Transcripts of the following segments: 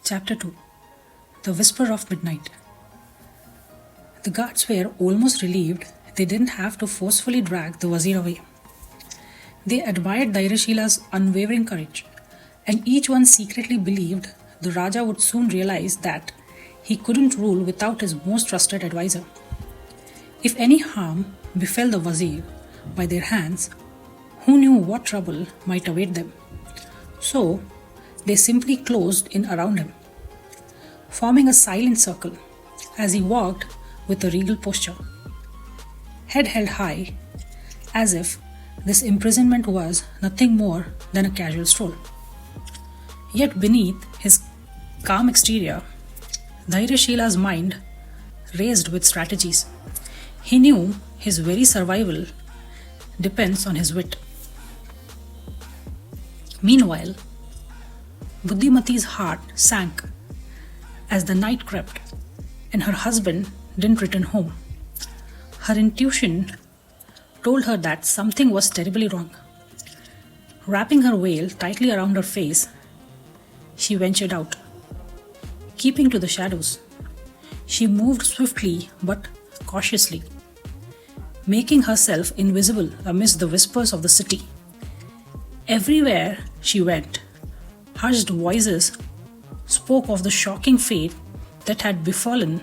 Chapter 2 The Whisper of Midnight. The guards were almost relieved they didn't have to forcefully drag the vizier away. They admired Dhairya-Shila's unwavering courage, and each one secretly believed the Raja would soon realize that he couldn't rule without his most trusted advisor. If any harm befell the vizier by their hands, who knew what trouble might await them? So, they simply closed in around him, forming a silent circle as he walked with a regal posture, head held high, as if this imprisonment was nothing more than a casual stroll. Yet beneath his calm exterior, Dhairya-Shila's mind raced with strategies. He knew his very survival depends on his wit. Meanwhile, Buddhimati's heart sank as the night crept and her husband didn't return home. Her intuition told her that something was terribly wrong. Wrapping her veil tightly around her face, she ventured out, keeping to the shadows. She moved swiftly but cautiously, making herself invisible amidst the whispers of the city. Everywhere she went, hushed voices spoke of the shocking fate that had befallen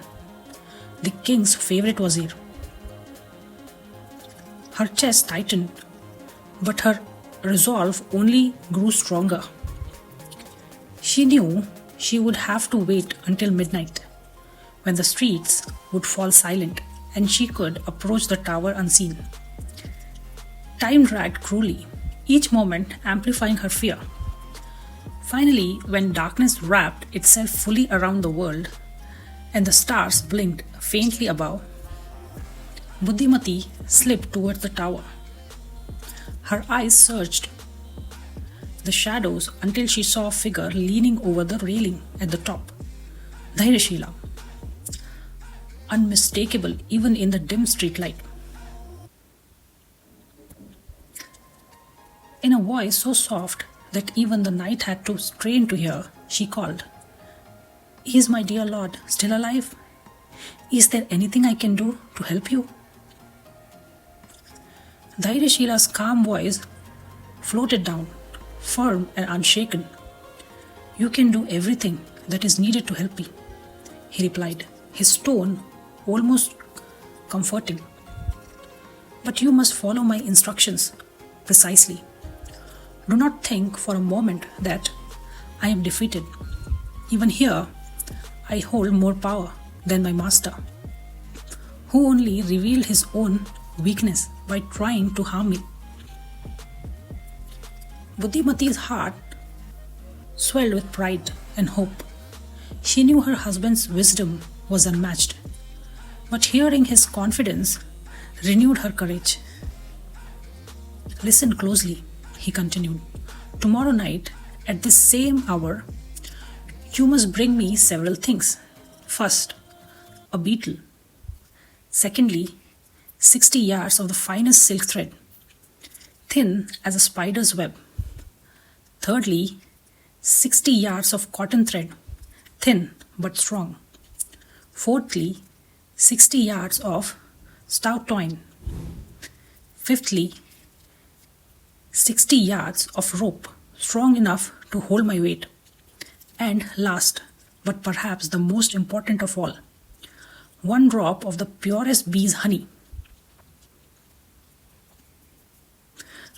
the king's favorite vizier. Her chest tightened, but her resolve only grew stronger. She knew she would have to wait until midnight, when the streets would fall silent and she could approach the tower unseen. Time dragged cruelly, each moment amplifying her fear. Finally, when darkness wrapped itself fully around the world and the stars blinked faintly above, Buddhimati slipped towards the tower. Her eyes searched the shadows until she saw a figure leaning over the railing at the top. Dhairya-Sila, unmistakable even in the dim streetlight. In a voice so soft that even the night had to strain to hear, she called, "Is my dear lord still alive? Is there anything I can do to help you?" Dhairya-Shila's calm voice floated down, firm and unshaken. "You can do everything that is needed to help me," he replied, his tone almost comforting. "But you must follow my instructions precisely. Do not think for a moment that I am defeated. Even here, I hold more power than my master, who only revealed his own weakness by trying to harm me." Buddhimati's heart swelled with pride and hope. She knew her husband's wisdom was unmatched, but hearing his confidence renewed her courage. "Listen closely," he continued. "Tomorrow night, at this same hour, you must bring me several things. First, a beetle. Secondly, 60 yards of the finest silk thread, thin as a spider's web. Thirdly, 60 yards of cotton thread, thin but strong. Fourthly, 60 yards of stout twine. Fifthly, 60 yards of rope, strong enough to hold my weight. And last, but perhaps the most important of all, 1 drop of the purest bee's honey."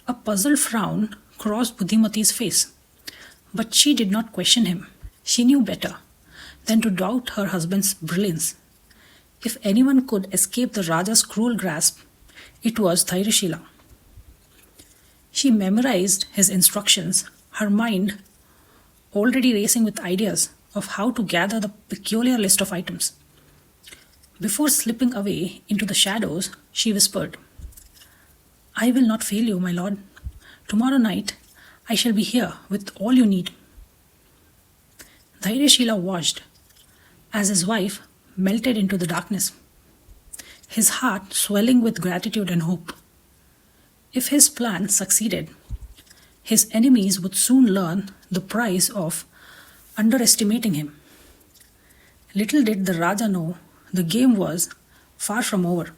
A puzzled frown crossed Buddhimati's face, but she did not question him. She knew better than to doubt her husband's brilliance. If anyone could escape the Raja's cruel grasp, it was Dhairya-Sila. She memorized his instructions, her mind already racing with ideas of how to gather the peculiar list of items. Before slipping away into the shadows, she whispered, "I will not fail you, my lord. Tomorrow night, I shall be here with all you need." Dhairya-Sila watched as his wife melted into the darkness, his heart swelling with gratitude and hope. If his plan succeeded, his enemies would soon learn the price of underestimating him. Little did the Raja know the game was far from over.